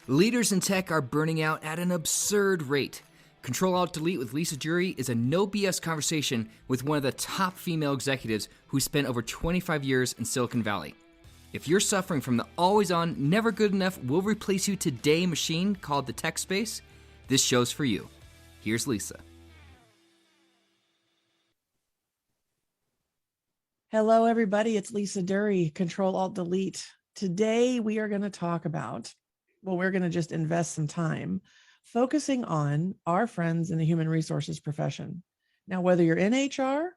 Leaders in tech are burning out at an absurd rate. Ctrl+Alt+Delete with LIsa Duerre is a no BS conversation with one of the top female executives who spent over 25 years in Silicon Valley. If you're suffering from the always on, never good enough, will replace you today machine called the tech space, this show's for you. Here's Lisa. Hello, everybody. It's LIsa Duerre, Ctrl+Alt+Delete. Today, we are going to talk about, we're going to just invest some time focusing on our friends in the human resources profession. Now, whether you're in HR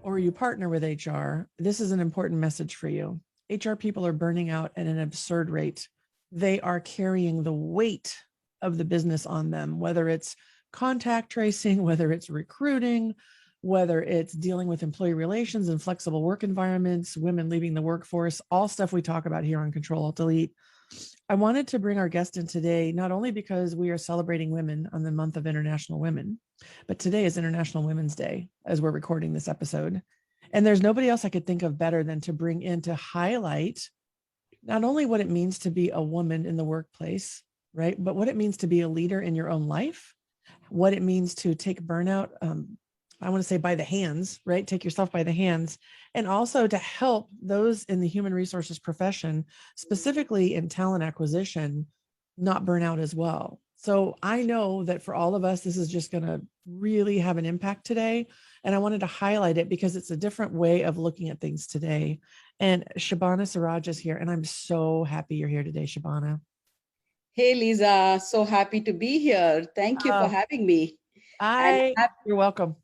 or you partner with HR, this is an important message for you. HR people are burning out at an absurd rate. They are carrying the weight of the business on them, whether it's contact tracing, whether it's recruiting, whether it's dealing with employee relations and flexible work environments, women leaving the workforce, all stuff we talk about here on Ctrl+Alt+Delete. I wanted to bring our guest in today, not only because we are celebrating women on the month of International Women, but today is International Women's Day as we're recording this episode. And there's nobody else I could think of better than to bring in to highlight not only what it means to be a woman in the workplace, right? But what it means to be a leader in your own life, what it means to take burnout, I want to say by the hands, right? Take yourself by the hands, and also to help those in the human resources profession, specifically in talent acquisition, not burn out as well. So I know that for all of us, this is just going to really have an impact today. And I wanted to highlight it because it's a different way of looking at things today. And Shabana Siraj is here, and I'm so happy you're here today, Shabana. Hey, Lisa, so happy to be here. Thank you for having me. You're welcome.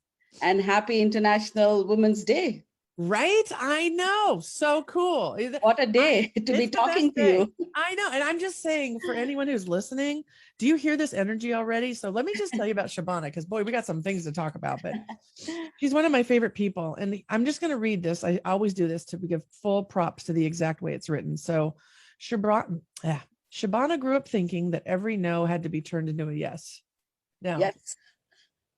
And happy International Women's Day. Right? I know. So cool. What a day to be talking to you. I know. And I'm just saying, for anyone who's listening, do you hear this energy already? So let me just tell you about Shabana, because boy, we got some things to talk about, but she's one of my favorite people. And I'm just going to read this. I always do this to give full props to the exact way it's written. So Shabana grew up thinking that every no had to be turned into a yes. Now, yes.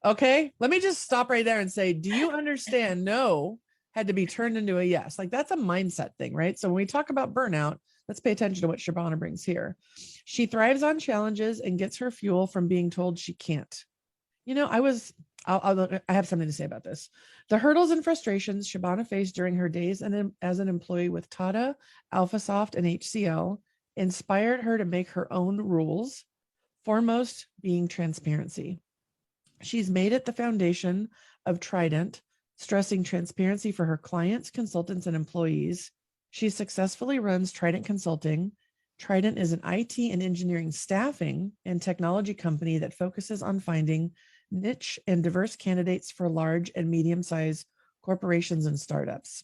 Okay, let me just stop right there and say, do you understand? No had to be turned into a yes. Like, that's a mindset thing, right? So when we talk about burnout, let's pay attention to what Shabana brings here. She thrives on challenges and gets her fuel from being told she can't. You know, I have something to say about this. The hurdles and frustrations Shabana faced during her days as an employee with Tata, AlphaSoft, and HCL inspired her to make her own rules, foremost being transparency. She's made it the foundation of Trident, stressing transparency for her clients, consultants, and employees. She successfully runs Trident Consulting. Trident is an IT and engineering staffing and technology company that focuses on finding niche and diverse candidates for large and medium-sized corporations and startups.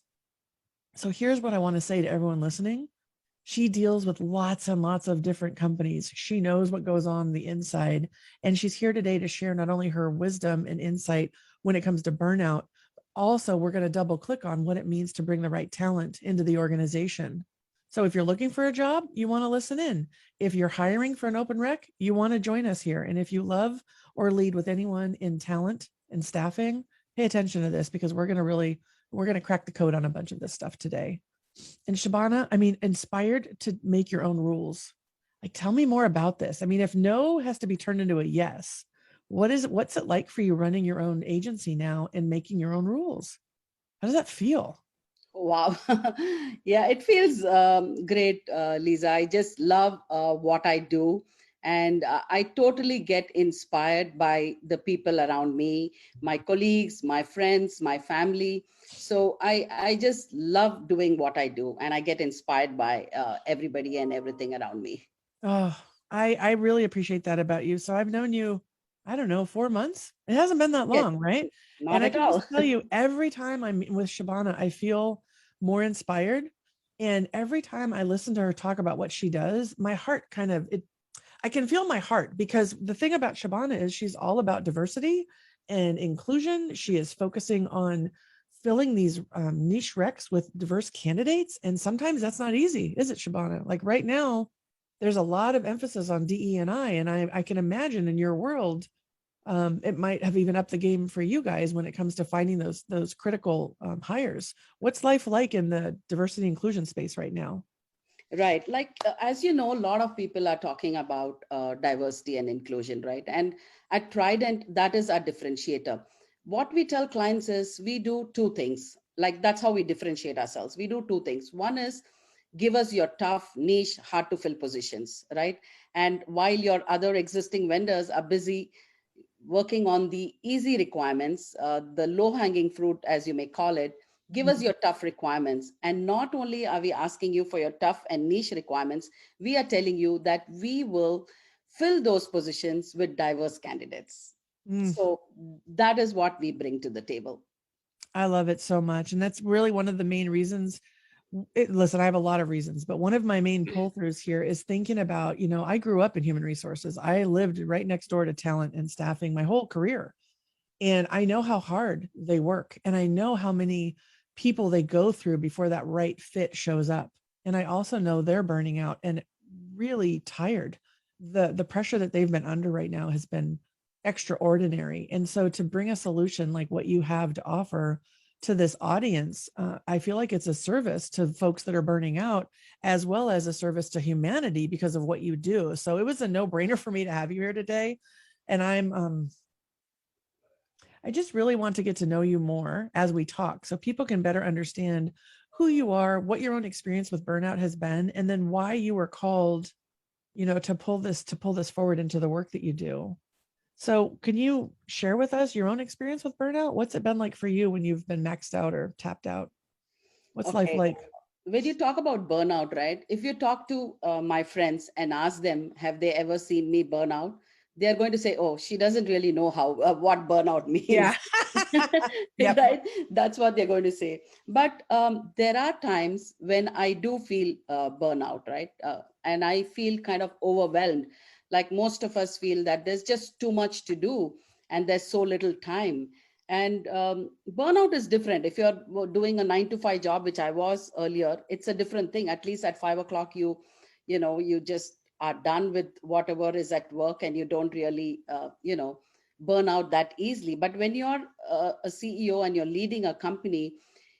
So here's what I want to say to everyone listening. She deals with lots and lots of different companies. She knows what goes on the inside. And she's here today to share not only her wisdom and insight when it comes to burnout, but also we're going to double click on what it means to bring the right talent into the organization. So if you're looking for a job, you want to listen in. If you're hiring for an open rec, you want to join us here. And if you love or lead with anyone in talent and staffing, pay attention to this, because we're going to crack the code on a bunch of this stuff today. And Shabana, inspired to make your own rules. Like, tell me more about this. If no has to be turned into a yes, what's it like for you running your own agency now and making your own rules? How does that feel? Wow. Yeah, it feels great, Lisa. I just love what I do. And I totally get inspired by the people around me, my colleagues, my friends, my family. So I just love doing what I do, and I get inspired by everybody and everything around me. Oh, I really appreciate that about you. So I've known you, I don't know, 4 months. It hasn't been that long, right? Not at all. I can just tell you, every time I'm with Shabana, I feel more inspired. And every time I listen to her talk about what she does, my heart I can feel my heart, because the thing about Shabana is she's all about diversity and inclusion. She is focusing on filling these niche recs with diverse candidates. And sometimes that's not easy, is it, Shabana? Like right now, there's a lot of emphasis on DE&I, and I can imagine in your world, it might have even upped the game for you guys when it comes to finding those critical hires. What's life like in the diversity inclusion space right now? Right. Like, as you know, a lot of people are talking about diversity and inclusion, right? And at Trident, that is our differentiator. What we tell clients is we do two things. Like, that's how we differentiate ourselves. We do two things. One is give us your tough, niche, hard to fill positions, right? And while your other existing vendors are busy working on the easy requirements, the low hanging fruit, as you may call it, give us Mhm. your tough requirements. And not only are we asking you for your tough and niche requirements, we are telling you that we will fill those positions with diverse candidates. Mm, So that is what we bring to the table. I love it so much. And that's really one of the main reasons. Listen, I have a lot of reasons, but one of my main pull throughs here is thinking about, I grew up in human resources. I lived right next door to talent and staffing my whole career. And I know how hard they work. And I know how many people they go through before that right fit shows up. And I also know they're burning out and really tired. The pressure that they've been under right now has been extraordinary. And so to bring a solution like what you have to offer to this audience, I feel like it's a service to folks that are burning out, as well as a service to humanity because of what you do. So it was a no-brainer for me to have you here today. And I just really want to get to know you more as we talk so people can better understand who you are, what your own experience with burnout has been, and then why you were called, to pull this forward into the work that you do. So can you share with us your own experience with burnout? What's it been like for you when you've been maxed out or tapped out? What's life Okay. like? When you talk about burnout, right? If you talk to my friends and ask them, have they ever seen me burn out? They're going to say, oh, she doesn't really know how what burnout Yeah. means. Yep. Right? That's what they're going to say. But there are times when I do feel burnout, right? And I feel kind of overwhelmed. Like most of us feel that there's just too much to do and there's so little time. And burnout is different. If you're doing a 9 to 5 job, which I was earlier, it's a different thing. At least at 5 o'clock, you just are done with whatever is at work, and you don't really, burn out that easily. But when you're a CEO and you're leading a company,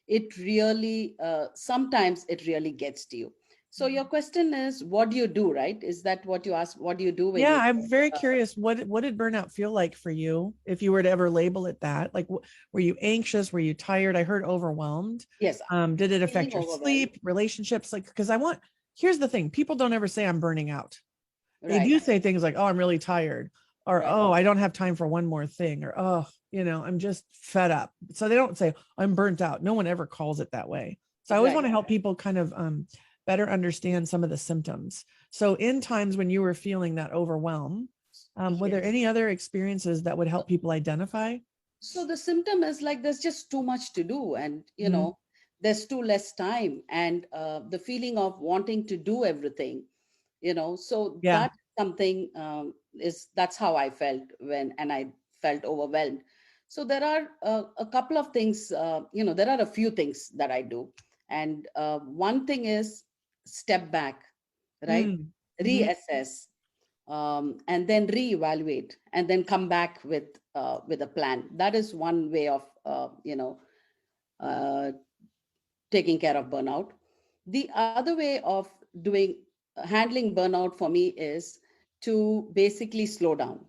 it really, sometimes it really gets to you. So your question is, what do you do, right? Is that what you ask? What do you do when Yeah, you? I'm very Uh, curious. What did burnout feel like for you, if you were to ever label it that? Like, were you anxious? Were you tired? I heard overwhelmed. yes, Did it feeling affect your overwhelmed. sleep, relationships? Like, because here's the thing: people don't ever say I'm burning out. They Right, do say things like, "Oh, I'm really tired," or right. "Oh, I don't have time for one more thing," or "Oh, I'm just fed up." So they don't say I'm burnt out. No one ever calls it that way. So I always want Right. to help people kind of better understand some of the symptoms. So in times when you were feeling that overwhelm, were there Yes. any other experiences that would help people identify? So the symptom is like there's just too much to do, and Mhm. there's too less time, and the feeling of wanting to do everything. So Yeah. that's something, is that's how I felt and I felt overwhelmed. So there are a couple of things. There are a few things that I do, and one thing is step back, right? Mm. Mhm. Reassess, and then reevaluate, and then come back with a plan. That is one way of uh, taking care of burnout. The other way of doing handling burnout for me is to basically slow down,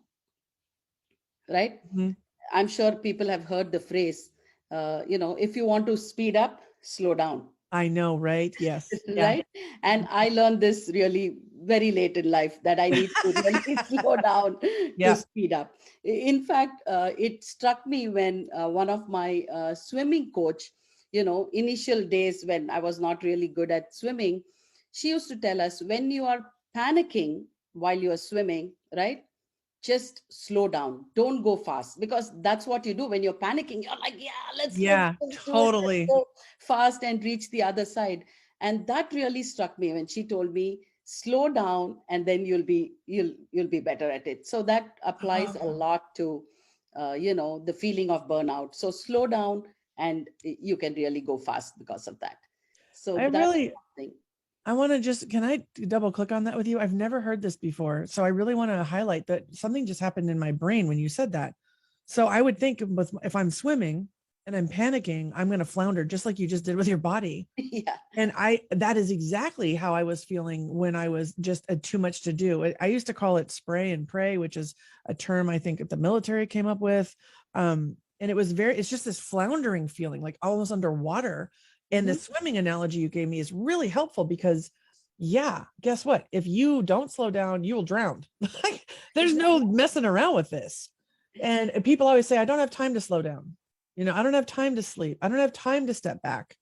right? Mhm. I'm sure people have heard the phrase, if you want to speed up, slow down. I know, right? Yes. Yeah. Right? And I learned this really very late in life, that I need to really slow down to Yeah. speed up. In fact, it struck me when one of my swimming coach, initial days when I was not really good at swimming, she used to tell us, when you are panicking while you are swimming, right? Just slow down, don't go fast, because that's what you do when you're panicking. You're like, yeah, Yeah. let's do it, let's Totally. go fast and reach the other side. And that really struck me when she told me, slow down, and then you'll be better at it. So that applies a Oh, lot to the feeling of burnout. So slow down, and you can really go fast because of that. So I that's really one thing. I want to can I double click on that with you? I've never heard this before. So I really want to highlight that something just happened in my brain when you said that. So I would think if I'm swimming and I'm panicking, I'm going to flounder just like you just did with your body. Yeah. And that is exactly how I was feeling when I was just too much to do. I used to call it spray and pray, which is a term I think the military came up with. And it's just this floundering feeling, like almost underwater. And the swimming analogy you gave me is really helpful because guess what? If you don't slow down, you will drown. There's no messing around with this. And people always say, I don't have time to slow down. I don't have time to sleep. I don't have time to step back.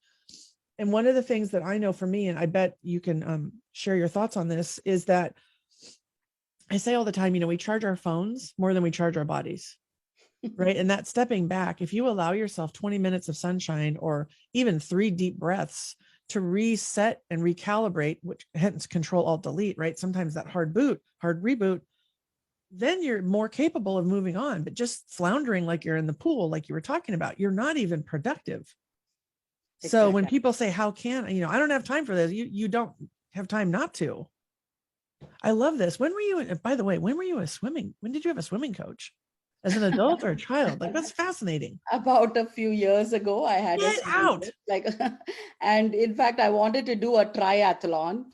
And one of the things that I know for me, and I bet you can share your thoughts on this, is that I say all the time, we charge our phones more than we charge our bodies, right? And that stepping back, if you allow yourself 20 minutes of sunshine or even 3 deep breaths to reset and recalibrate, which hence Ctrl+Alt+Delete, right? Sometimes that hard reboot, then you're more capable of moving on. But just floundering like you're in the pool, like you were talking about, you're not even productive. So when people say, how can I don't have time for this, you don't have time not to. I love this. When were you, by the way, when did you have a swimming coach? As an adult or a child? Like, that's fascinating. About a few years ago, I had Get out. And in fact, I wanted to do a triathlon.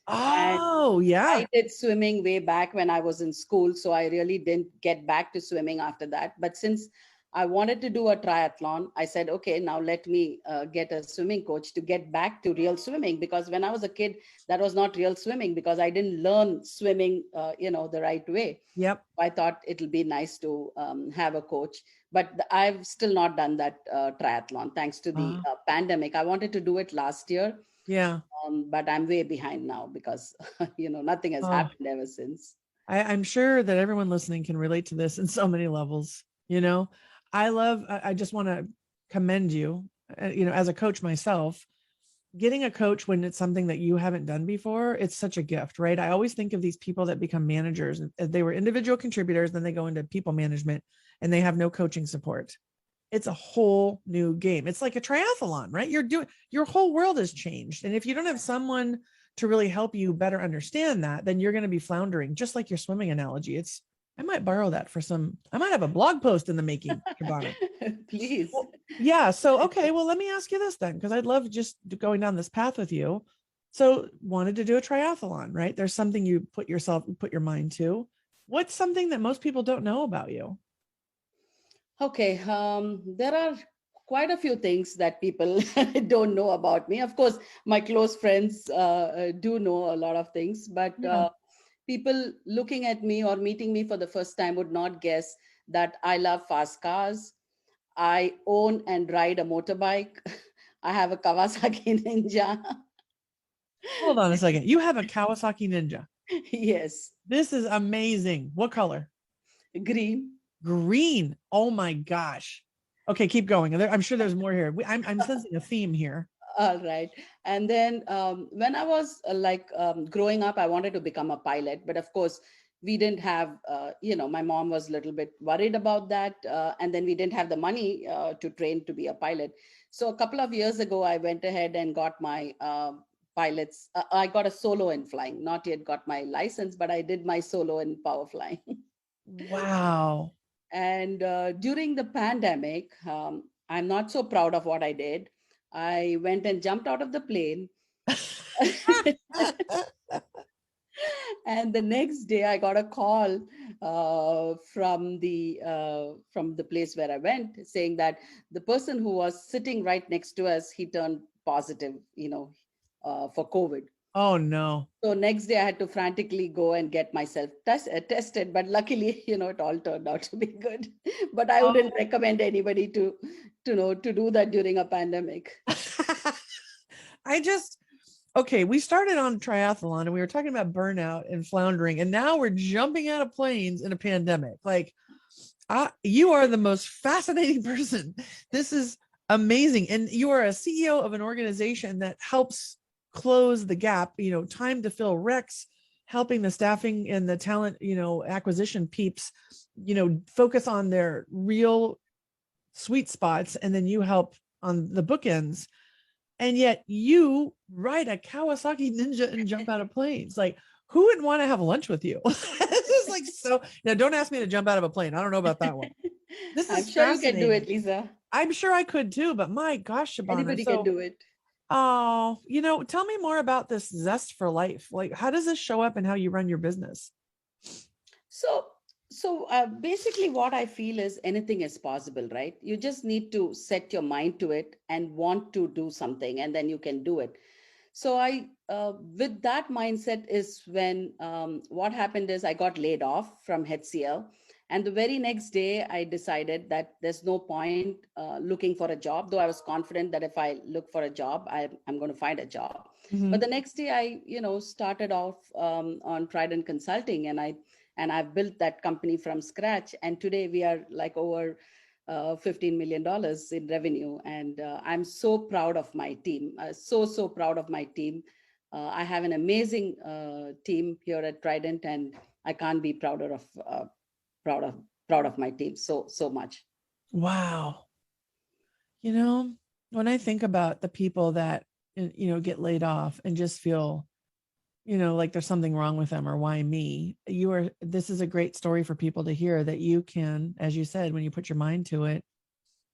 Oh, yeah. I did swimming way back when I was in school, so I really didn't get back to swimming after that. But since I wanted to do a triathlon, I said, okay, now let me get a swimming coach to get back to real swimming. Because when I was a kid, that was not real swimming because I didn't learn swimming, the right way. Yep. I thought it'll be nice to have a coach, but I've still not done that triathlon thanks to the pandemic. I wanted to do it last year. Yeah. But I'm way behind now because, nothing has happened ever since. I'm sure that everyone listening can relate to this in so many levels. I just want to commend you, as a coach myself, getting a coach when it's something that you haven't done before. It's such a gift, right? I always think of these people that become managers. They were individual contributors, then they go into people management and they have no coaching support. It's a whole new game. It's like a triathlon, right? Your whole world has changed. And if you don't have someone to really help you better understand that, then you're going to be floundering, just like your swimming analogy. I might borrow that I might have a blog post in the making, Shabana. Please. Well, yeah. So, okay. Well, let me ask you this then, because I'd love just going down this path with you. So wanted to do a triathlon, right? There's something you put your mind to. What's something that most people don't know about you? Okay. There are quite a few things that people don't know about me. Of course, my close friends do know a lot of things, but people looking at me or meeting me for the first time would not guess that I love fast cars. I own and ride a motorbike. I have a Kawasaki Ninja. Hold on a second. You have a Kawasaki Ninja. Yes. This is amazing. What color? Green. Green. Oh my gosh. Okay, keep going. I'm sure there's more here. I'm sensing a theme here. All right. And then when I was growing up, I wanted to become a pilot. But of course, we didn't have, my mom was a little bit worried about that. And then we didn't have the money to train to be a pilot. So a couple of years ago, I went ahead and got my pilots. I got a solo in flying, not yet got my license, but I did my solo in power flying. Wow. And during the pandemic, I'm not so proud of what I did. I went and jumped out of the plane. And the next day I got a call from the place where I went saying that the person who was sitting right next to us, he turned positive, for COVID. Oh no. So next day I had to frantically go and get myself tested, but luckily, it all turned out to be good. But I wouldn't recommend anybody to do that during a pandemic. Okay, we started on triathlon and we were talking about burnout and floundering, and now we're jumping out of planes in a pandemic. Like, you are the most fascinating person. This is amazing. And you are a CEO of an organization that helps close the gap, time to fill recs, helping the staffing and the talent, acquisition peeps, focus on their real sweet spots. And then you help on the bookends. And yet you ride a Kawasaki Ninja and jump out of planes. Like, who wouldn't want to have lunch with you? This is so. Now, don't ask me to jump out of a plane. I don't know about that one. I'm sure you can do it, Lisa. I'm sure I could too, but my gosh, Shabana. Anybody can So, do it. oh, tell me more about this zest for life. Like, how does this show up in how you run your business? So, basically, what I feel is anything is possible, right? You just need to set your mind to it and want to do something, and then you can do it. So with that mindset is when what happened is I got laid off from HCL. And the very next day, I decided that there's no point looking for a job, though I was confident that if I look for a job, I'm going to find a job. But the next day, I, started off on Trident Consulting, and I've built that company from scratch. And today we are like over $15 million in revenue. And I'm so proud of my team, so proud of my team. I have an amazing team here at Trident, and I can't be prouder of proud of proud of my team so much. Wow. When I think about the people that, get laid off and just feel, like there's something wrong with them or why me, this is a great story for people to hear that you can, as you said, when you put your mind to it.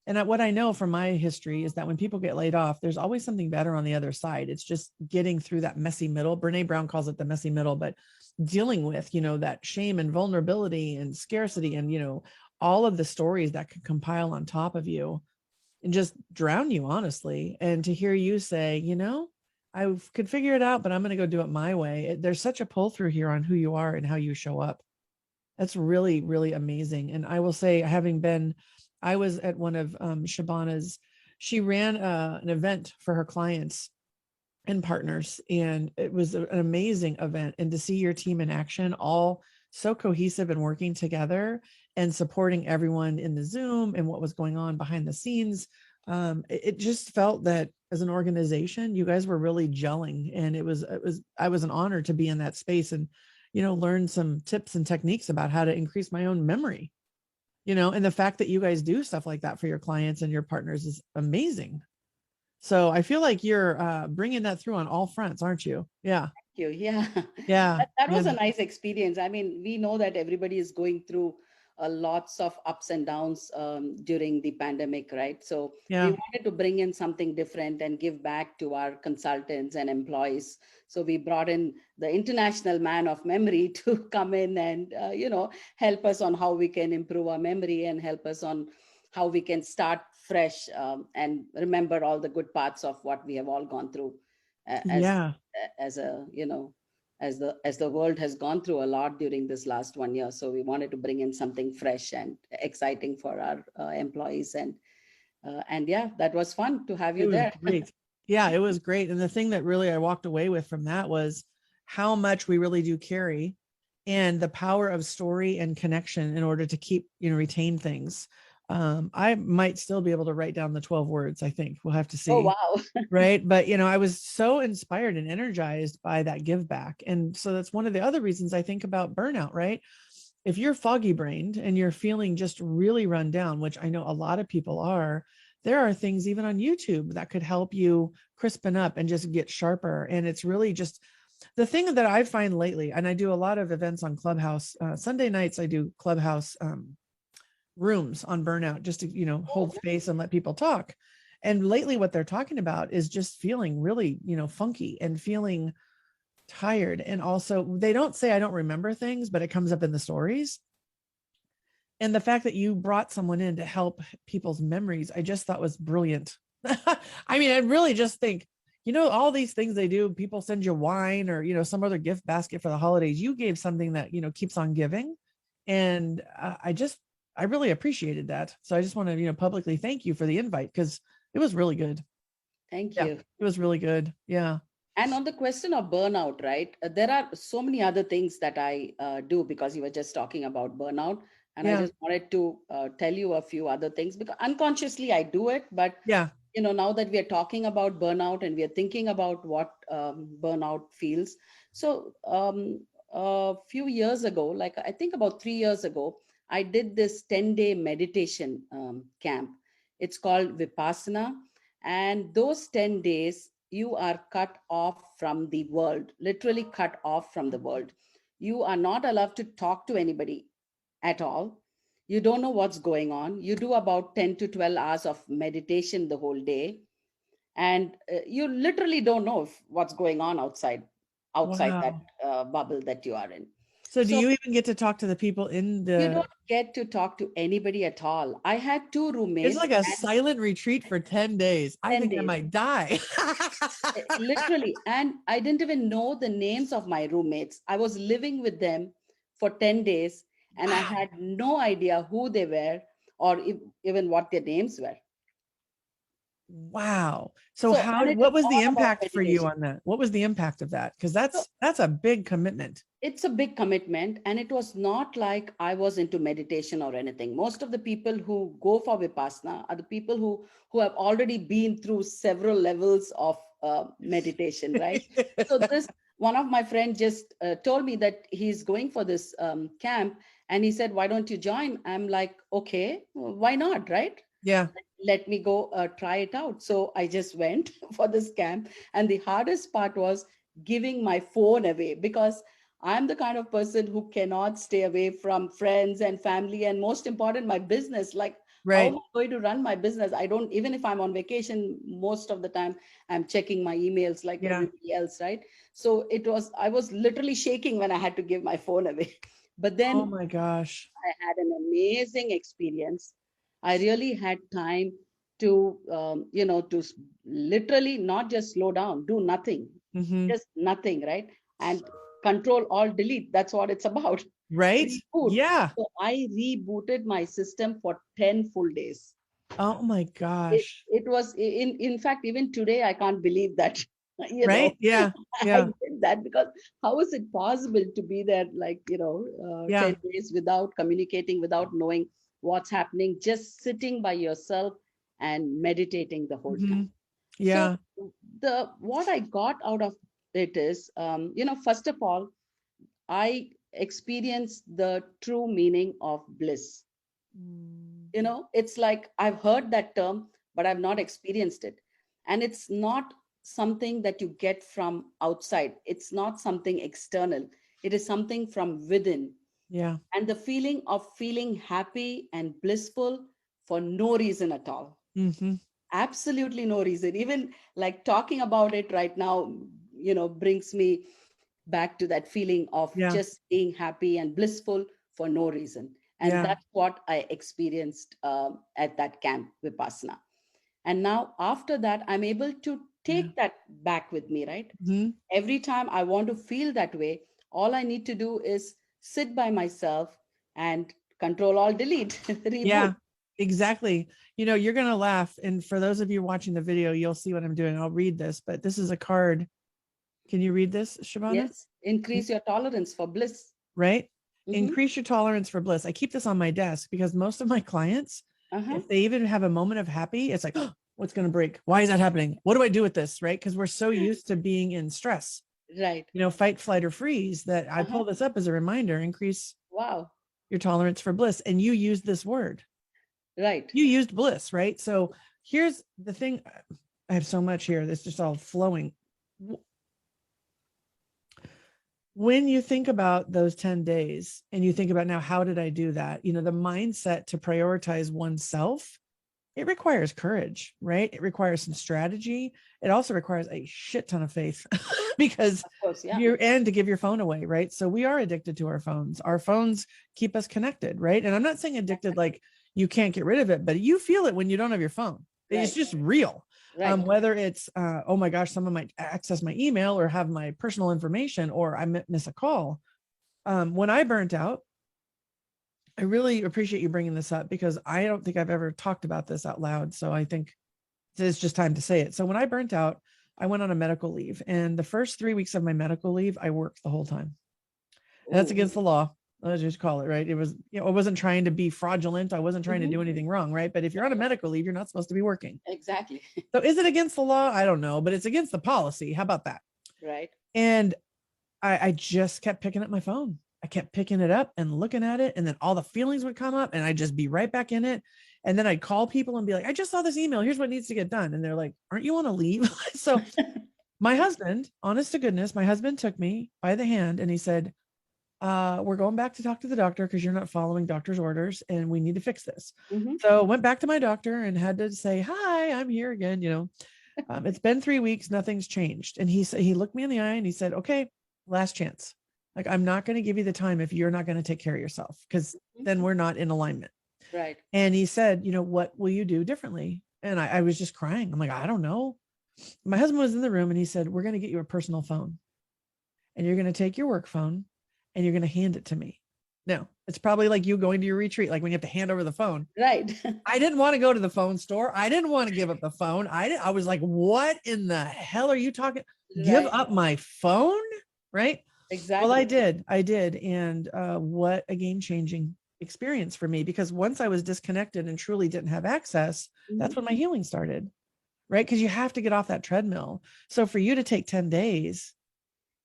And what I know from my history is that when people get laid off, there's always something better on the other side. It's just getting through that messy middle. Brene Brown calls it the messy middle, but dealing with, that shame and vulnerability and scarcity and, all of the stories that could compile on top of you and just drown you, honestly. And to hear you say, I could figure it out, but I'm going to go do it my way. There's such a pull through here on who you are and how you show up. That's really, really amazing. And I will say, I was at one of Shabana's, she ran an event for her clients and partners, and it was an amazing event. And to see your team in action, all so cohesive and working together and supporting everyone in the Zoom and what was going on behind the scenes, it just felt that as an organization, you guys were really gelling. And I was an honor to be in that space and, learn some tips and techniques about how to increase my own memory, and the fact that you guys do stuff like that for your clients and your partners is amazing. So I feel like you're bringing that through on all fronts, aren't you? Yeah. Thank you. Yeah. Yeah. That was a And nice experience. I mean, we know that everybody is going through lots of ups and downs during the pandemic, right? So we yeah. wanted to bring in something different and give back to our consultants and employees. So we brought in the international man of memory to come in and, help us on how we can improve our memory and help us on how we can start fresh and remember all the good parts of what we have all gone through Yeah. as a, as the world has gone through a lot during this last 1 year. So we wanted to bring in something fresh and exciting for our employees. And yeah, that was fun to have It you was there. great. Yeah, it was great. And the thing that really I walked away with from that was how much we really do carry and the power of story and connection in order to keep, retain things. I might still be able to write down the 12 words. I think we'll have to see. Oh, wow. Right. But, I was so inspired and energized by that give back. And so that's one of the other reasons I think about burnout, right? If you're foggy brained and you're feeling just really run down, which I know a lot of people are, there are things even on YouTube that could help you crispen up and just get sharper. And it's really just the thing that I find lately, and I do a lot of events on Clubhouse. Sunday nights, I do Clubhouse rooms on burnout just to, hold space and let people talk. And lately what they're talking about is just feeling really, funky and feeling tired. And also they don't say I don't remember things, but it comes up in the stories. And the fact that you brought someone in to help people's memories, I just thought was brilliant. I mean, I really just think, all these things they do, people send you wine or, some other gift basket for the holidays. You gave something that, keeps on giving. And I really appreciated that. So I just want to, publicly thank you for the invite because it was really good. Thank Yeah, you. it was really good. Yeah. And on the question of burnout, right? There are so many other things that I do because you were just talking about burnout. And I Yeah. just wanted to tell you a few other things because unconsciously I do it. But, Yeah. now that we are talking about burnout and we are thinking about what burnout feels. So a few years ago, like I think about 3 years ago, I did this 10-day meditation camp. It's called Vipassana. And those 10 days, you are cut off from the world, literally cut off from the world. You are not allowed to talk to anybody at all. You don't know what's going on. You do about 10 to 12 hours of meditation the whole day. And you literally don't know what's going on outside that Wow. bubble that you are in. So do So you even get to talk to the people in you the, don't get to talk to anybody at all. I had two it's roommates like a and silent retreat for 10 days. I 10 think I days. might die. Literally. And I didn't even know the names of my roommates. I was living with them for 10 days and I Wow. had no idea who they were or even what their names were. Wow. So So, how and did, it what was was the all about impact for you meditation. on that? What was the impact of that? Because So that's a big commitment. it's a big commitment, and it was not like I was into meditation or anything. Most of the people who go for Vipassana are the people who have already been through several levels of meditation, right? So this one of my friends just told me that he's going for this camp, and he said, "Why don't you join?" I'm like, "Okay, why not?" Right? Yeah. Let me go try it out. So I just went for this camp. And the hardest part was giving my phone away, because I'm the kind of person who cannot stay away from friends and family. And most important, my business. Like, how am Right. I going to run my business? I don't, even if I'm on vacation, most of the time I'm checking my emails like Yeah. everybody else, right? So I was literally shaking when I had to give my phone away. But Oh then my gosh. I had an amazing experience. I really had time to, literally not just slow down, do nothing, Hmm. just nothing, right? And Ctrl+Alt+Delete. That's what it's about. Right. Reboot. Yeah. So I rebooted my system for 10 full days. Oh my It, gosh. it was, in fact, even today, I can't believe that, Right. Yeah. I Yeah. did that, because how is it possible to be there like, Yeah. 10 days without communicating, without knowing what's happening, just sitting by yourself and meditating the whole Hmm. time. So Yeah. the what I got out of it is, first of all, I experienced the true meaning of bliss. Mm. It's like I've heard that term, but I've not experienced it. And it's not something that you get from outside, it's not something external, it is something from within. Yeah. And the feeling of feeling happy and blissful for no reason at all. Hmm. Absolutely no reason. Even like talking about it right now, brings me back to that feeling of Yeah. just being happy and blissful for no reason. And Yeah. that's what I experienced at that camp, Vipassana. And now, after that, I'm able to Yeah. take that back with me, right? Hmm. Every time I want to feel that way, all I need to do is sit by myself and Ctrl+Alt+Delete, reboot. Yeah. Exactly. You're going to laugh. And for those of you watching the video, you'll see what I'm doing. I'll read this, but this is a card. Can you read this, Shabana? Yes, increase your tolerance for bliss. Right? Hmm. Increase your tolerance for bliss. I keep this on my desk because most of my clients, Uh-huh. if they even have a moment of happy, it's like, oh, what's going to break? Why is that happening? What do I do with this? Right? Because we're so used to being in stress, Right. fight, flight, or freeze, that I Uh-huh. pull this up as a reminder, increase Wow. your tolerance for bliss. And you used this word. Right. You used bliss, right? So here's the thing. I have so much here that's just all flowing. When you think about those 10 days and you think about, now, how did I do that? The mindset to prioritize oneself, it requires courage, right? It requires some strategy. It also requires a shit ton of faith because Of course. Yeah. and to give your phone away, right? So we are addicted to our phones. Our phones keep us connected, right? And I'm not saying addicted like you can't get rid of it, but you feel it when you don't have your phone. It's Right. just real. Right. Whether it's, oh my gosh, someone might access my email or have my personal information, or I miss a call. When I burnt out, I really appreciate you bringing this up because I don't think I've ever talked about this out loud. So I think it's just time to say it. So when I burnt out, I went on a medical leave, and the first 3 weeks of my medical leave, I worked the whole time. And that's Oh, against the law. Let's just call it, right. It was, I wasn't trying to be fraudulent. I wasn't trying to do anything wrong, right? But if you're on a medical leave, you're not supposed to be working. exactly. So is it against the law? I don't know, but it's against the policy. How about that? Right. And I just kept picking up my phone. I kept picking it up and looking at it. And then all the feelings would come up and I'd just be right back in it. And then I'd call people and be like, I just saw this email. Here's what needs to get done. And they're like, aren't you on a leave? So my husband, honest to goodness, my husband took me by the hand and he said, we're going back to talk to the doctor because you're not following doctor's orders and we need to fix this. Mhm. So went back to my doctor and had to say, hi, I'm here again. It's been 3 weeks, nothing's changed. And he looked me in the eye and he said, okay, last chance. Like, I'm not going to give you the time if you're not going to take care of yourself, because then we're not in alignment. Right. And he said, what will you do differently? And I was just crying. I'm like, I don't know. My husband was in the room and he said, we're going to get you a personal phone and you're going to take your work phone and you're going to hand it to me. No, it's probably like you going to your retreat, like when you have to hand over the phone. Right. I didn't want to go to the phone store. I didn't want to give up the phone. I was like, what in the hell are you talking? Give up my phone? Right. Exactly. Well, I did. And what a game-changing experience for me, because once I was disconnected and truly didn't have access, that's when my healing started. Right. Because you have to get off that treadmill. So for you to take 10 days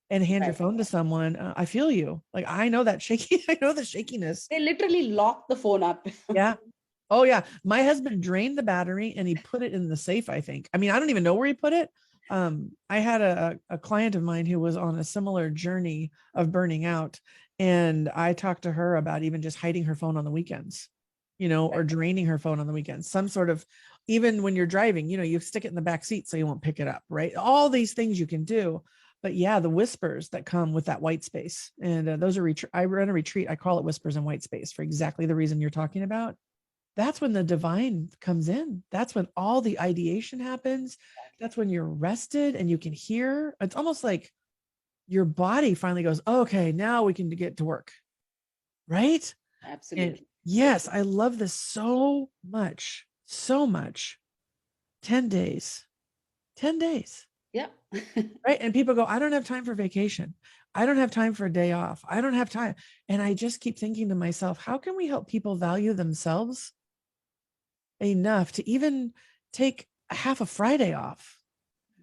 and hand your phone to someone, I feel you. Like, I know that I know the shakiness. They literally lock the phone up. Yeah. Oh yeah. My husband drained the battery and he put it in the safe, I think. I mean, I don't even know where he put it. I had a client of mine who was on a similar journey of burning out. And I talked to her about even just hiding her phone on the weekends, or draining her phone on the weekends, some sort of, even when you're driving, you stick it in the back seat so you won't pick it up, right? All these things you can do. But yeah, the whispers that come with that white space, and those are, I run a retreat. I call it whispers and white space for exactly the reason you're talking about. That's when the divine comes in. That's when all the ideation happens. That's when you're rested and you can hear. It's almost like your body finally goes, okay, now we can get to work. Right? Absolutely. And yes, I love this so much, so much. 10 days, 10 days. Yeah. Right. And people go, I don't have time for vacation. I don't have time for a day off. I don't have time. And I just keep thinking to myself, how can we help people value themselves enough to even take half a Friday off?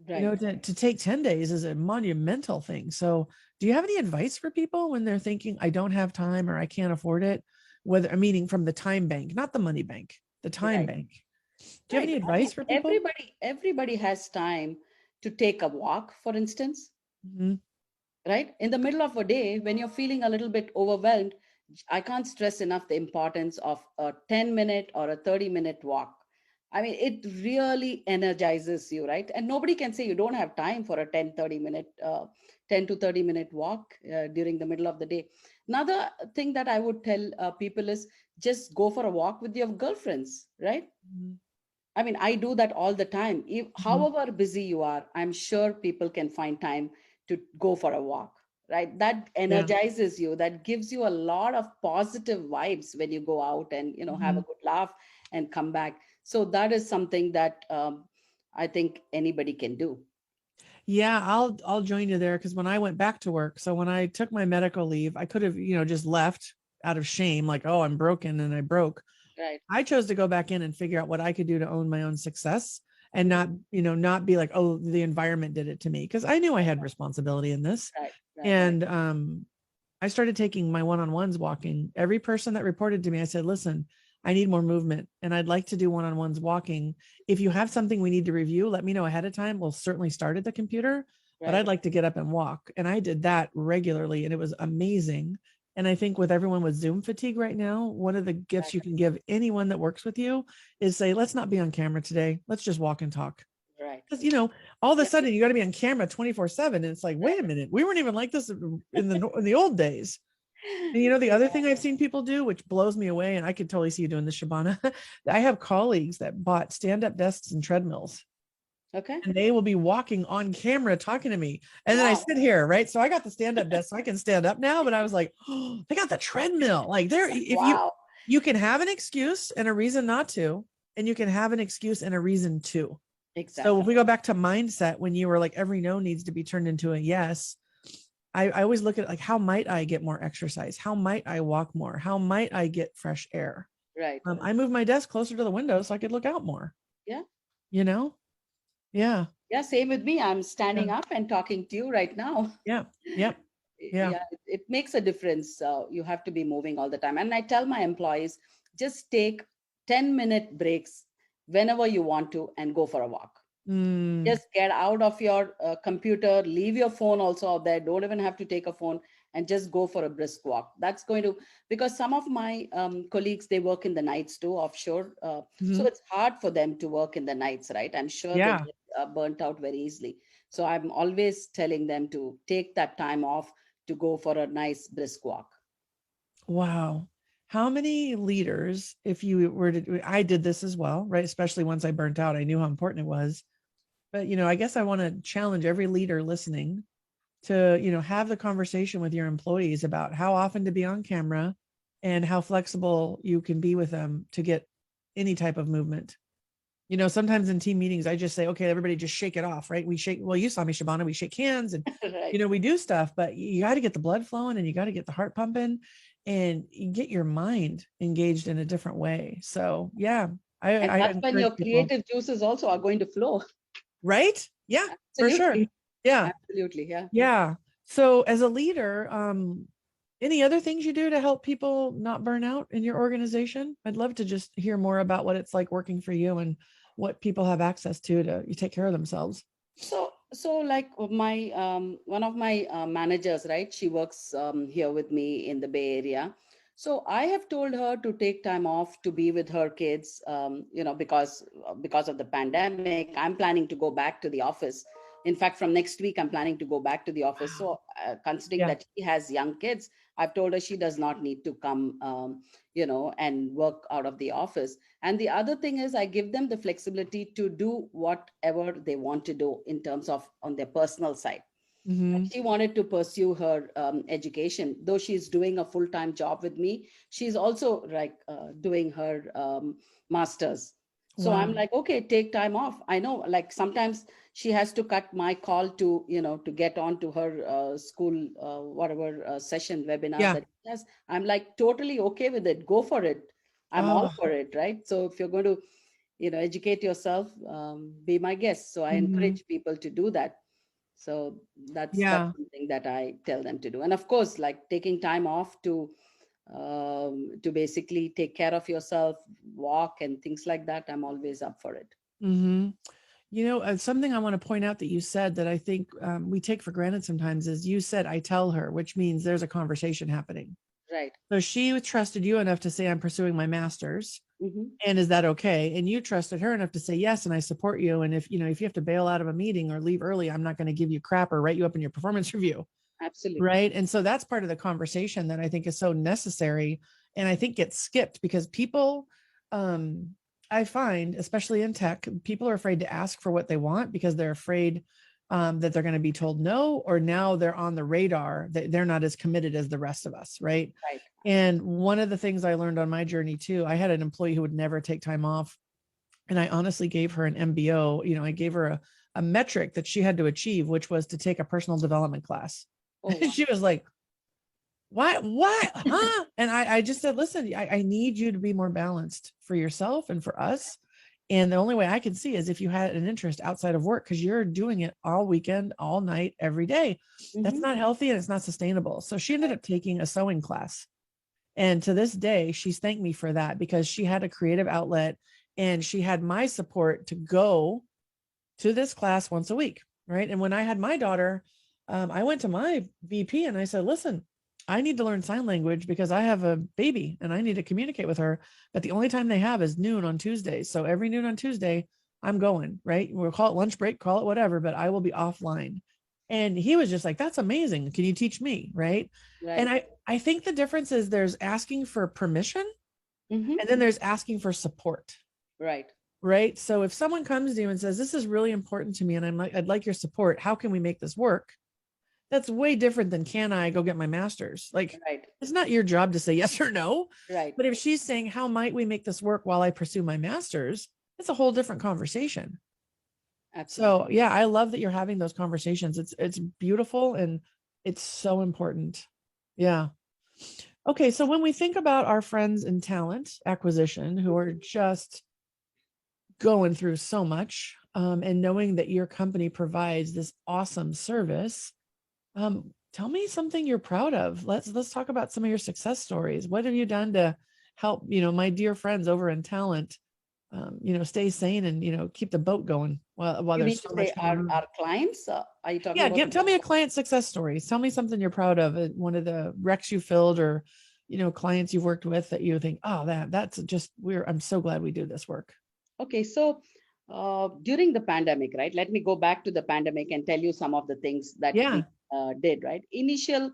Right. To take 10 days is a monumental thing. So do you have any advice for people when they're thinking, I don't have time or I can't afford it? Whether I'm meaning from the time bank, not the money bank, the time bank. Do you have any advice for people? Everybody has time to take a walk, for instance. Right? In the middle of a day, when you're feeling a little bit overwhelmed, I can't stress enough the importance of a 10-minute or a 30-minute walk. I mean, it really energizes you, right? And nobody can say you don't have time for a 10 to 30 minute walk during the middle of the day. Another thing that I would tell people is just go for a walk with your girlfriends, right? I mean, I do that all the time. However busy you are, I'm sure people can find time to go for a walk, right? That energizes you. That gives you a lot of positive vibes when you go out and, have a good laugh and come back. So that is something that I think anybody can do. Yeah, I'll join you there, because when I went back to work, so when I took my medical leave, I could have, just left out of shame, like, oh, I'm broken and I broke. Right. I chose to go back in and figure out what I could do to own my own success and not be like, oh, the environment did it to me, because I knew I had responsibility in this. Right. And I started taking my one-on-ones walking. Every person that reported to me, I said, listen, I need more movement and I'd like to do one-on-ones walking. If you have something we need to review, let me know ahead of time. We'll certainly start at the computer, but I'd like to get up and walk. And I did that regularly and it was amazing. And I think with everyone with Zoom fatigue right now, one of the gifts you can give anyone that works with you is say, let's not be on camera today. Let's just walk and talk. Right. Because, all of a sudden you got to be on camera 24/7. And it's like, wait a minute, we weren't even like this in the old days. And the other thing I've seen people do, which blows me away, and I could totally see you doing this, Shabana, I have colleagues that bought stand-up desks and treadmills. Okay. And they will be walking on camera talking to me. And then I sit here, right? So I got the stand-up desk, so I can stand up now, but I was like, oh, they got the treadmill. Like you can have an excuse and a reason not to, and you can have an excuse and a reason to. Exactly. So if we go back to mindset, when you were like, every no needs to be turned into a yes, I always look at like, how might I get more exercise? How might I walk more? How might I get fresh air? Right. I moved my desk closer to the window so I could look out more. Yeah. Yeah. Yeah. Same with me. I'm standing up and talking to you right now. Yeah. Yep. Yeah. It makes a difference. You have to be moving all the time. And I tell my employees, just take 10-minute breaks whenever you want to and go for a walk. Just get out of your computer, leave your phone also out there. Don't even have to take a phone and just go for a brisk walk. That's going to, because some of my colleagues, they work in the nights too, offshore. So it's hard for them to work in the nights, right? I'm sure they Yeah. get burnt out very easily. So I'm always telling them to take that time off to go for a nice brisk walk. Wow. How many leaders, if you were to, I did this as well, right? Especially once I burnt out, I knew how important it was. But, I guess I want to challenge every leader listening to, have the conversation with your employees about how often to be on camera and how flexible you can be with them to get any type of movement. Sometimes in team meetings, I just say, okay, everybody just shake it off, right? We shake, well, you saw me, Shabana, we shake hands and, Right. we do stuff, but you got to get the blood flowing and you got to get the heart pumping and you get your mind engaged in a different way. So yeah, And I that's when encourage your people, creative juices also are going to flow. right? Yeah, for sure. Absolutely. Yeah. Absolutely. Yeah. Yeah. So as a leader, any other things you do to help people not burn out in your organization? I'd love to just hear more about what it's like working for you and what people have access to you take care of themselves. So like my one of my managers, right? She works here with me in the Bay Area. So I have told her to take time off to be with her kids, because of the pandemic. I'm planning to go back to the office. In fact, from next week, I'm planning to go back to the office. So considering Yeah. that she has young kids, I've told her she does not need to come, and work out of the office. And the other thing is, I give them the flexibility to do whatever they want to do in terms of on their personal side. Mm-hmm. She wanted to pursue her education, though she's doing a full-time job with me. She's also like doing her master's. So Wow. I'm like, okay, take time off. I know, like sometimes she has to cut my call to, to get on to her school, whatever session webinar Yeah. that she has. I'm like totally okay with it. Go for it. I'm all Oh. for it, right? So if you're going to, educate yourself, be my guest. So I Mm-hmm. encourage people to do that. So that's Yeah. something that I tell them to do. And of course, like taking time off to basically take care of yourself, walk and things like that, I'm always up for it. Mm-hmm. Something I want to point out that you said that I think we take for granted sometimes is you said, I tell her, which means there's a conversation happening. Right. So she trusted you enough to say, I'm pursuing my master's. Hmm. And is that okay? And you trusted her enough to say, yes, and I support you. And if you have to bail out of a meeting or leave early, I'm not going to give you crap or write you up in your performance review. Absolutely. Right. And so that's part of the conversation that I think is so necessary. And I think gets skipped because people, I find, especially in tech, people are afraid to ask for what they want because they're afraid that they're going to be told no, or now they're on the radar that they're not as committed as the rest of us. Right. Right. And one of the things I learned on my journey too, I had an employee who would never take time off. And I honestly gave her an MBO. I gave her a metric that she had to achieve, which was to take a personal development class. Oh, wow. She was like, what, huh? And I just said, listen, I need you to be more balanced for yourself and for us. And the only way I can see is if you had an interest outside of work, because you're doing it all weekend, all night, every day. That's Mhm. not healthy and it's not sustainable. So she ended up taking a sewing class. And to this day, she's thanked me for that because she had a creative outlet and she had my support to go to this class once a week. Right. And when I had my daughter, I went to my VP and I said, listen, I need to learn sign language because I have a baby and I need to communicate with her. But the only time they have is noon on Tuesdays. So every noon on Tuesday, I'm going, right? We'll call it lunch break, call it whatever, but I will be offline. And he was just like, that's amazing. Can you teach me? Right. And Right. I think the difference is there's asking for permission Hmm. and then there's asking for support. Right. Right. So if someone comes to you and says, this is really important to me and I'd like your support. How can we make this work? That's way different than can I go get my master's? Like, Right. it's not your job to say yes or no. Right. But if she's saying, how might we make this work while I pursue my master's? It's a whole different conversation. Absolutely. So yeah, I love that you're having those conversations. It's beautiful and it's so important. Yeah. Okay. So when we think about our friends in talent acquisition who are just going through so much, and knowing that your company provides this awesome service, tell me something you're proud of. Let's talk about some of your success stories. What have you done to help, my dear friends over in talent, stay sane and, keep the boat going while You there's mean so to much say going on. our clients? Are you talking Yeah, about? tell me a client success story. Tell me something you're proud of. One of the recs you filled, or clients you've worked with that you think, oh, that's just I'm so glad we do this work. Okay, so during the pandemic, right? Let me go back to the pandemic and tell you some of the things that Yeah. we did, right? Initial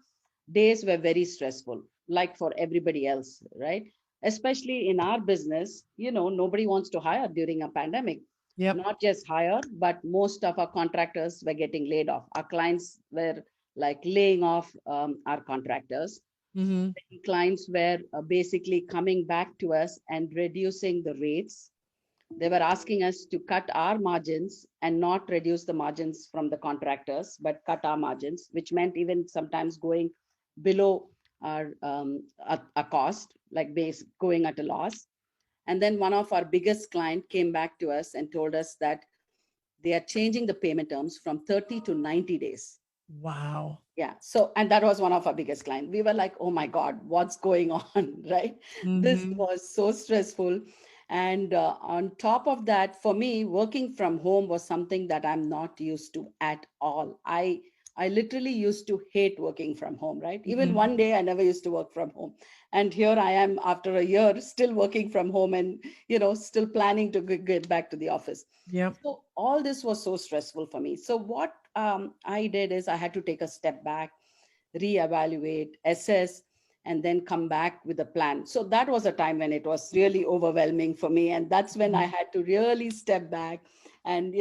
days were very stressful, like for everybody else, right? Especially in our business, nobody wants to hire during a pandemic. Yep. Not just hire, but most of our contractors were getting laid off. Our clients were like laying off our contractors. Mm-hmm. Clients were basically coming back to us and reducing the rates. They were asking us to cut our margins and not reduce the margins from the contractors, but cut our margins, which meant even sometimes going below our cost, like going at a loss. And then one of our biggest client came back to us and told us that they are changing the payment terms from 30 to 90 days. Wow. Yeah. So, and that was one of our biggest clients. We were like, oh my God, what's going on? Right. This Mm-hmm. was so stressful. And on top of that, for me, working from home was something that I'm not used to at all. I literally used to hate working from home, right? Even Mm-hmm. one day I never used to work from home. And here I am after a year still working from home and, still planning to get back to the office. Yep. So all this was so stressful for me. So what I did is I had to take a step back, reevaluate, assess, and then come back with a plan. So that was a time when it was really overwhelming for me. And that's when I had to really step back and,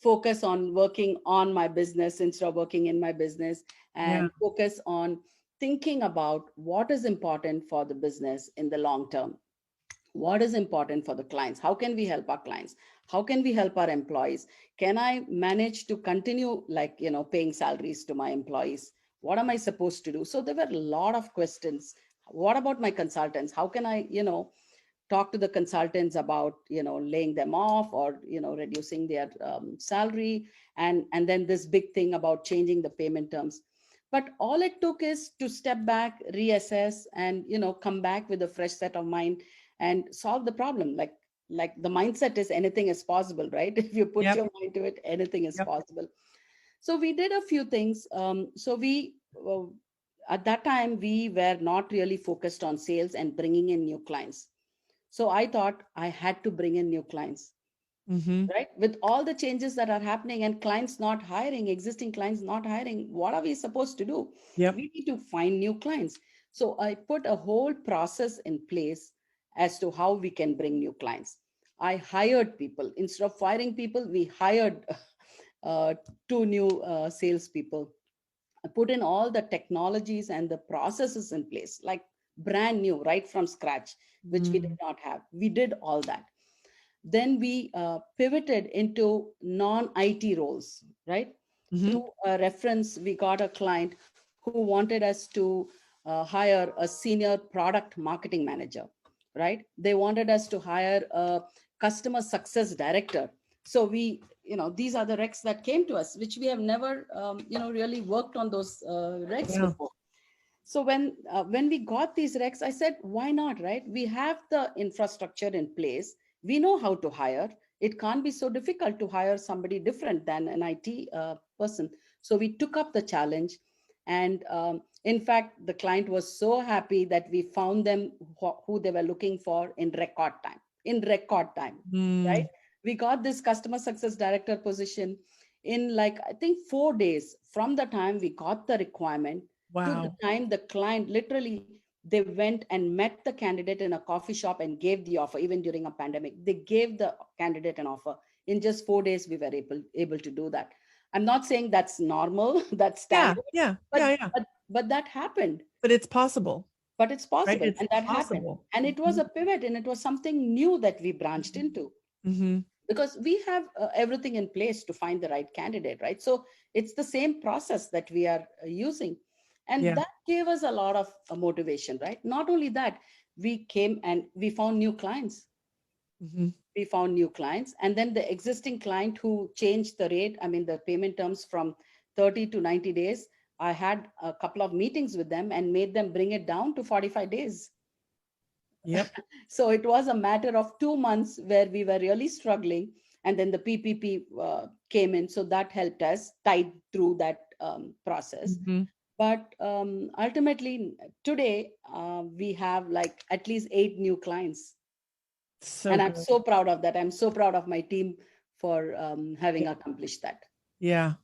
focus on working on my business instead of working in my business, Yeah. and focus on thinking about what is important for the business in the long term. What is important for the clients? How can we help our clients? How can we help our employees? Can I manage to continue, like, paying salaries to my employees? What am I supposed to do? So there were a lot of questions. What about my consultants? How can I, talk to the consultants about, laying them off, or, reducing their salary? And then this big thing about changing the payment terms. But all it took is to step back, reassess, and, come back with a fresh set of mind and solve the problem. Like the mindset is anything is possible, right? If you put Yep. your mind to it, anything is Yep. possible. So we did a few things. So we at that time we were not really focused on sales and bringing in new clients. So I thought I had to bring in new clients, Mm-hmm. right? With all the changes that are happening and clients not hiring, existing clients not hiring, what are we supposed to do? Yep. We need to find new clients. So I put a whole process in place as to how we can bring new clients. I hired people. Instead of firing people, we hired uh, two new salespeople. I put in all the technologies and the processes in place, like brand new, right from scratch, which we did Mm. not have. We did all that. Then we pivoted into non-IT roles, right? Mm-hmm. Through a reference, we got a client who wanted us to hire a senior product marketing manager, right? They wanted us to hire a customer success director. So we, these are the recs that came to us, which we have never, really worked on those recs Yeah. before. So when we got these recs, I said, why not, right? We have the infrastructure in place. We know how to hire. It can't be so difficult to hire somebody different than an IT person. So we took up the challenge. And in fact, the client was so happy that we found them who they were looking for in record time. In record time, right? Mm. We got this customer success director position in, like, I think 4 days from the time we got the requirement to the Wow. time the client, literally they went and met the candidate in a coffee shop and gave the offer. Even during a pandemic, they gave the candidate an offer. In just 4 days we were able to do that. I'm not saying that's normal, that's Yeah. standard, Yeah. but Yeah. Yeah. but that happened. But it's possible, But it's right? possible, It's and that happened. possible. And it was Mm-hmm. a pivot, and it was something new that we branched into, Mm-hmm. because we have everything in place to find the right candidate, right? So it's the same process that we are using. And Yeah. that gave us a lot of motivation, right? Not only that, we came and we found new clients. Mm-hmm. We found new clients. And then the existing client who changed the rate, I mean, the payment terms from 30 to 90 days, I had a couple of meetings with them and made them bring it down to 45 days. Yep. So it was a matter of 2 months where we were really struggling. And then the PPP came in. So that helped us tide through that process. Mhm. But ultimately, today, we have like at least 8 new clients. So And I'm good. so proud of that. I'm so proud of my team for having Yeah. accomplished that. Yeah.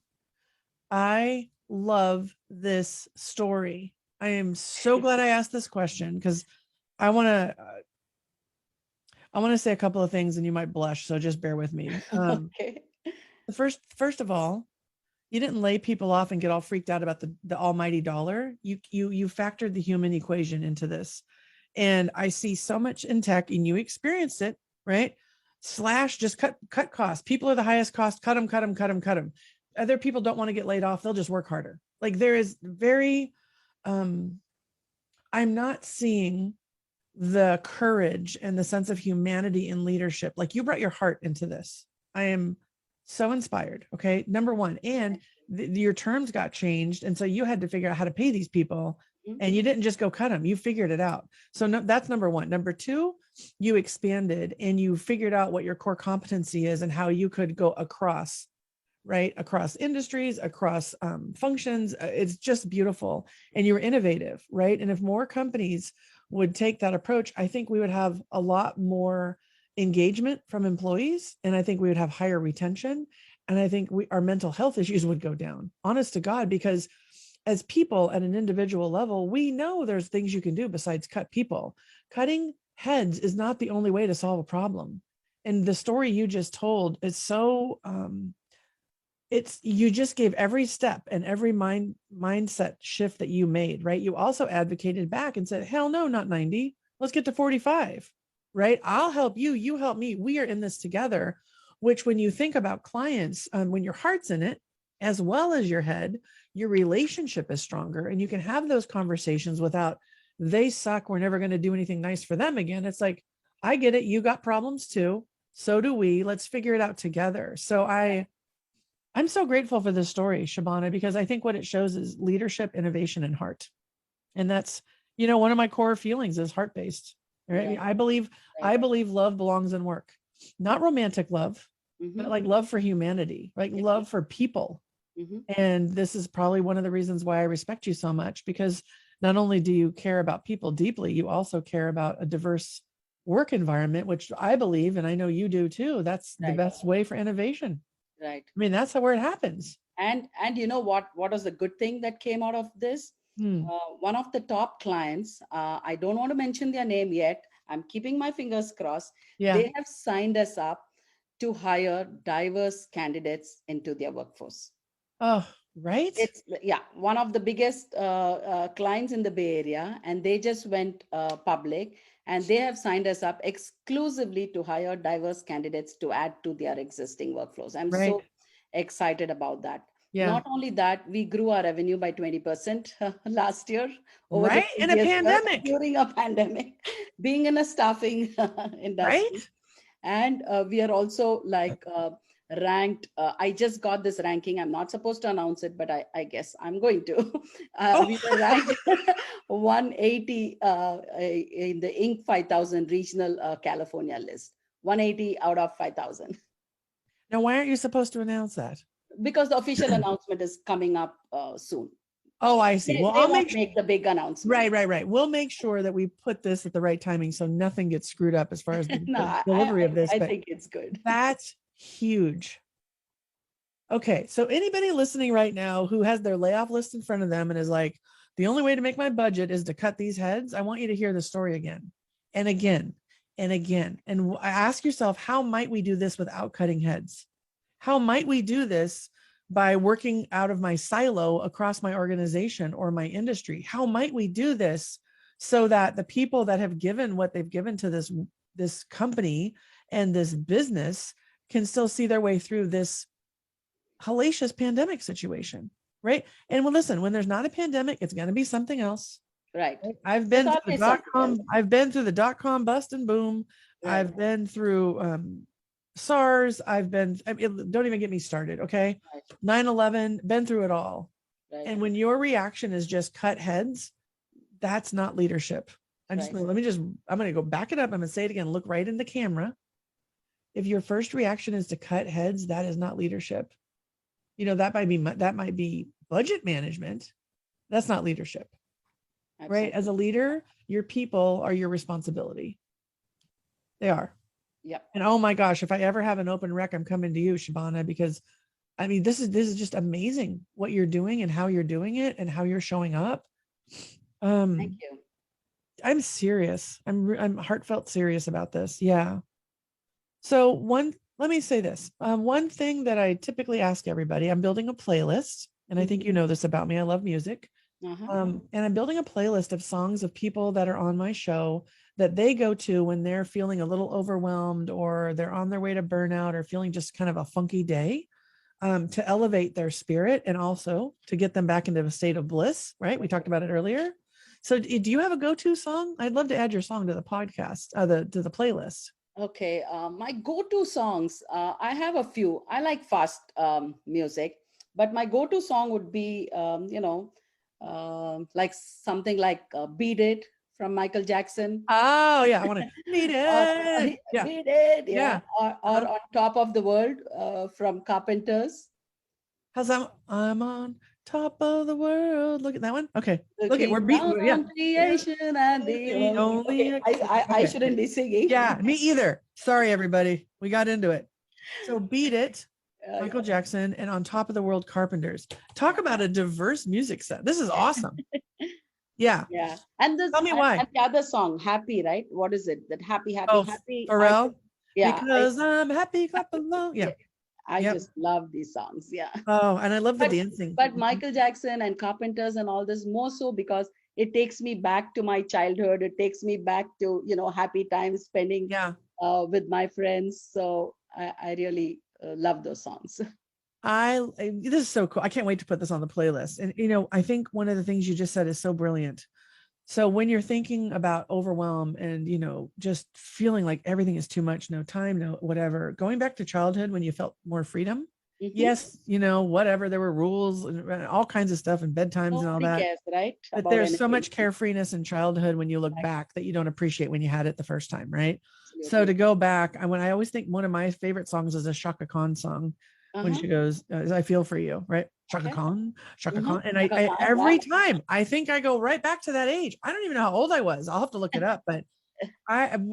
I love this story. I am so glad I asked this question because I want to say a couple of things and you might blush, so just bear with me. Okay. First of all, you didn't lay people off and get all freaked out about the almighty dollar. You factored the human equation into this. And I see so much in tech, and you experienced it, right? Slash, just cut costs. People are the highest cost. Cut them, cut them, cut them, cut them. Other people don't want to get laid off. They'll just work harder. Like there is very, I'm not seeing the courage and the sense of humanity in leadership. Like you brought your heart into this. I am so inspired. Okay. Number one, and your terms got changed. And so you had to figure out how to pay these people, and you didn't just go cut them. You figured it out. So no, that's number one. Number two, you expanded and you figured out what your core competency is and how you could go across, right? Across industries, across functions. It's just beautiful. And you were innovative, right? And if more companies would take that approach, I think we would have a lot more engagement from employees. And I think we would have higher retention. And I think our mental health issues would go down, honest to God, because as people at an individual level, we know there's things you can do besides cut people. Cutting heads is not the only way to solve a problem. And the story you just told is so, you just gave every step and every mindset shift that you made, right? You also advocated back and said, hell no, not 90. Let's get to 45, right? I'll help you. You help me. We are in this together, which when you think about clients, when your heart's in it, as well as your head, your relationship is stronger and you can have those conversations without they suck. We're never going to do anything nice for them again. It's like, I get it. You got problems too. So do we. Let's figure it out together. So I'm so grateful for this story, Shabana, because I think what it shows is leadership, innovation, and heart. And that's, one of my core feelings is heart-based. Right? Yeah. I believe love belongs in work, not romantic love, but like love for humanity, like love for people. And this is probably one of the reasons why I respect you so much, because not only do you care about people deeply, you also care about a diverse work environment, which I believe, and I know you do too, that's the best way for innovation. Right. I mean, that's where it happens. And you know what was the good thing that came out of this? One of the top clients, I don't want to mention their name yet. I'm keeping my fingers crossed. Yeah. They have signed us up to hire diverse candidates into their workforce. Oh, right. It's one of the biggest clients in the Bay Area, and they just went public, and they have signed us up exclusively to hire diverse candidates to add to their existing workflows. I'm so excited about that. Yeah. Not only that, we grew our revenue by 20% last year. Over in a pandemic. During a pandemic, being in a staffing industry. Right. And we are also like ranked. I just got this ranking. I'm not supposed to announce it, but I guess I'm going to. We were ranked 180 in the Inc. 5000 regional California list. 180 out of 5,000. Now, why aren't you supposed to announce that? Because the official announcement is coming up soon. Oh, I see. Well, I'll make the big announcement. Right. We'll make sure that we put this at the right timing so nothing gets screwed up as far as the delivery of this. I think it's good. That's huge. Okay, so anybody listening right now who has their layoff list in front of them and is like, the only way to make my budget is to cut these heads, I want you to hear the story again and again and again. And ask yourself, how might we do this without cutting heads? How might we do this by working out of my silo across my organization or my industry? How might we do this so that the people that have given what they've given to this company and this business can still see their way through this hellacious pandemic situation, right? And well, listen, when there's not a pandemic, it's going to be something else. Right. I've been through the dot-com bust and boom. Right. I've been through SARS. Don't even get me started. Okay. Right. 9/11, been through it all. Right. And when your reaction is just cut heads, that's not leadership. I'm going to go back it up. I'm going to say it again. Look right in the camera. If your first reaction is to cut heads, that is not leadership. That might be budget management. That's not leadership. Absolutely. Right? As a leader, your people are your responsibility. They are. Yep. And oh my gosh, if I ever have an open rec, I'm coming to you, Shabana, because this is just amazing what you're doing and how you're doing it and how you're showing up. Thank you. I'm serious. I'm heartfelt serious about this. Yeah. So let me say this. One thing that I typically ask everybody, I'm building a playlist, and I think you know this about me. I love music. And I'm building a playlist of songs of people that are on my show that they go to when they're feeling a little overwhelmed or they're on their way to burnout or feeling just kind of a funky day, to elevate their spirit and also to get them back into a state of bliss, right? We talked about it earlier. So do you have a go-to song? I'd love to add your song to the podcast, to the playlist. Okay. My go-to songs, I have a few. I like fast music, but my go-to song would be, like something like Beat It from Michael Jackson. Oh yeah, I want to beat it. Yeah. Beat It. Yeah. Or On Top of the World from Carpenters. How's that? I'm on top of the world. Look at that one. Okay. Look at, we're Looking beating. down Yeah. on creation and the only. Okay, I shouldn't be singing. Yeah, me either. Sorry, everybody. We got into it. So Beat It, Michael Jackson, and On Top of the World, Carpenters. Talk about a diverse music set. This is awesome. Yeah. Yeah. And Tell me why. And the other song, Happy, right? What is it? That happy. Pharrell. Yeah. Because I'm happy, clap along. Yeah. I just love these songs. Yeah. Oh, and I love the dancing. But Michael Jackson and Carpenters and all this, more so because it takes me back to my childhood. It takes me back to, happy times spending with my friends. So I really love those songs. This is so cool. I can't wait to put this on the playlist. And, I think one of the things you just said is so brilliant. So when you're thinking about overwhelm and, just feeling like everything is too much, no time, no whatever, going back to childhood when you felt more freedom. Mm-hmm. Yes, whatever, there were rules and all kinds of stuff and bedtimes and all that. Cares, right? But there's so much carefreeness in childhood when you look back that you don't appreciate when you had it the first time, right? Absolutely. So to go back, I always think one of my favorite songs is a Shaka Khan song. When she goes, I feel for you, right? Shaka Khan. And I every time I think I go right back to that age. I don't even know how old I was. I'll have to look it up. But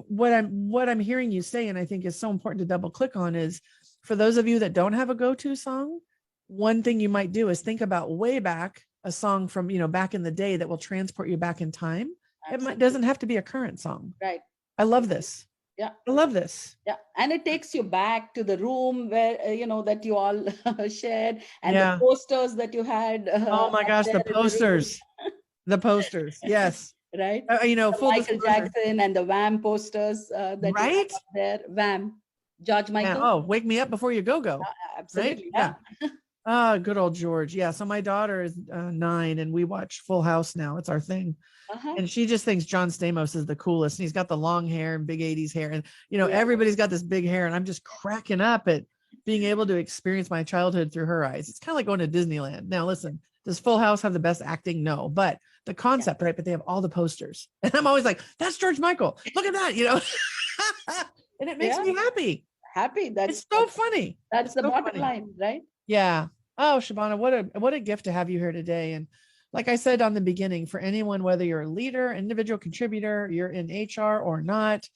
what I'm hearing you say, and I think is so important to double click on, is for those of you that don't have a go-to song, one thing you might do is think about way back a song from, back in the day that will transport you back in time. Absolutely. It doesn't have to be a current song. Right. I love this. Yeah. I love this. Yeah. And it takes you back to the room where, that you all shared and the posters that you had. Oh my gosh, the posters. The posters. Yes. Right. Full Michael Jackson and the Wham posters that you had up there. Wham. George Michael. Yeah. Oh, wake me up before you go. Absolutely. Right? Yeah. Good old George. Yeah. So my daughter is 9 and we watch Full House now. It's our thing. And she just thinks John Stamos is the coolest. And he's got the long hair and big 80s hair. And, everybody's got this big hair. And I'm just cracking up at being able to experience my childhood through her eyes. It's kind of like going to Disneyland. Now, listen, does Full House have the best acting? No, but the concept, right? But they have all the posters. And I'm always like, that's George Michael. Look at that, and it makes me happy. It's so funny. That's the bottom line, right? Yeah. Oh, Shabana, what a gift to have you here today. And like I said on the beginning, for anyone, whether you're a leader, individual contributor, you're in HR or not,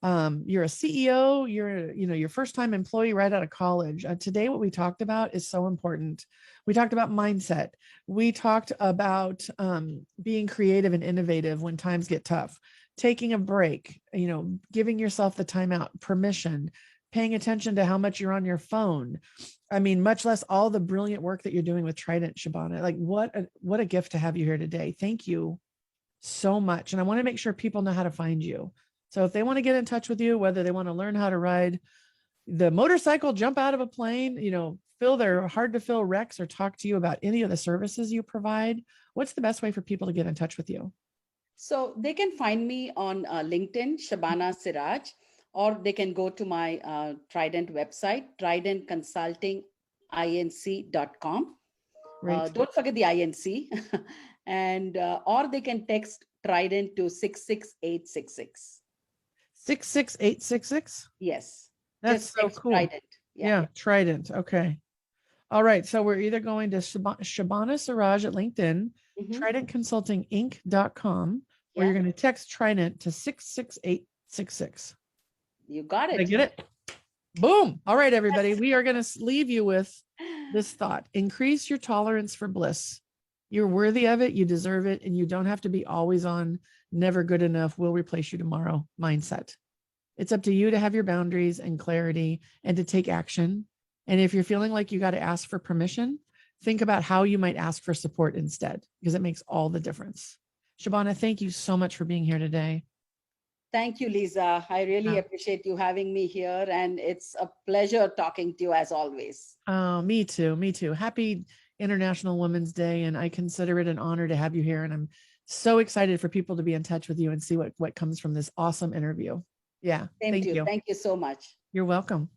you're a CEO, you're, your first time employee right out of college. Today, what we talked about is so important. We talked about mindset. We talked about being creative and innovative when times get tough, taking a break, giving yourself the time out, permission, paying attention to how much you're on your phone. Much less all the brilliant work that you're doing with Trident, Shabana. Like what a gift to have you here today. Thank you so much. And I want to make sure people know how to find you. So if they want to get in touch with you, whether they want to learn how to ride the motorcycle, jump out of a plane, fill their hard to fill wrecks, or talk to you about any of the services you provide, what's the best way for people to get in touch with you? So they can find me on LinkedIn, Shabana Siraj. Or they can go to my Trident website, tridentconsultinginc.com. Don't forget the INC. And or they can text Trident to 66866. 66866. Yes. That's Just so text cool. Trident. Yeah, Trident. Okay. All right. So we're either going to Shabana Siraj at LinkedIn, Mhm. tridentconsultinginc.com, or Yeah. you're going to text Trident to 66866. You got Did I it. get it? Boom. All right, everybody. We are going to leave you with this thought. Increase your tolerance for bliss. You're worthy of it. You deserve it. And you don't have to be always on never good enough, will replace you tomorrow mindset. It's up to you to have your boundaries and clarity and to take action. And if you're feeling like you got to ask for permission, think about how you might ask for support instead, because it makes all the difference. Shabana, thank you so much for being here today. Thank you, Lisa. I really Yeah. appreciate you having me here. And it's a pleasure talking to you as always. Oh, me too. Me too. Happy International Women's Day. And I consider it an honor to have you here. And I'm so excited for people to be in touch with you and see what comes from this awesome interview. Yeah. Same Thank to you. you. Thank you so much. You're welcome.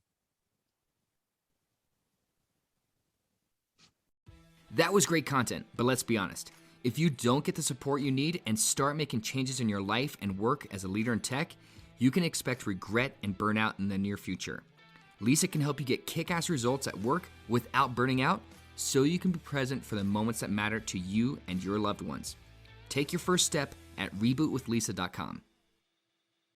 That was great content, but let's be honest. If you don't get the support you need and start making changes in your life and work as a leader in tech, you can expect regret and burnout in the near future. LIsa can help you get kick-ass results at work without burning out, so you can be present for the moments that matter to you and your loved ones. Take your first step at rebootwithlisa.com.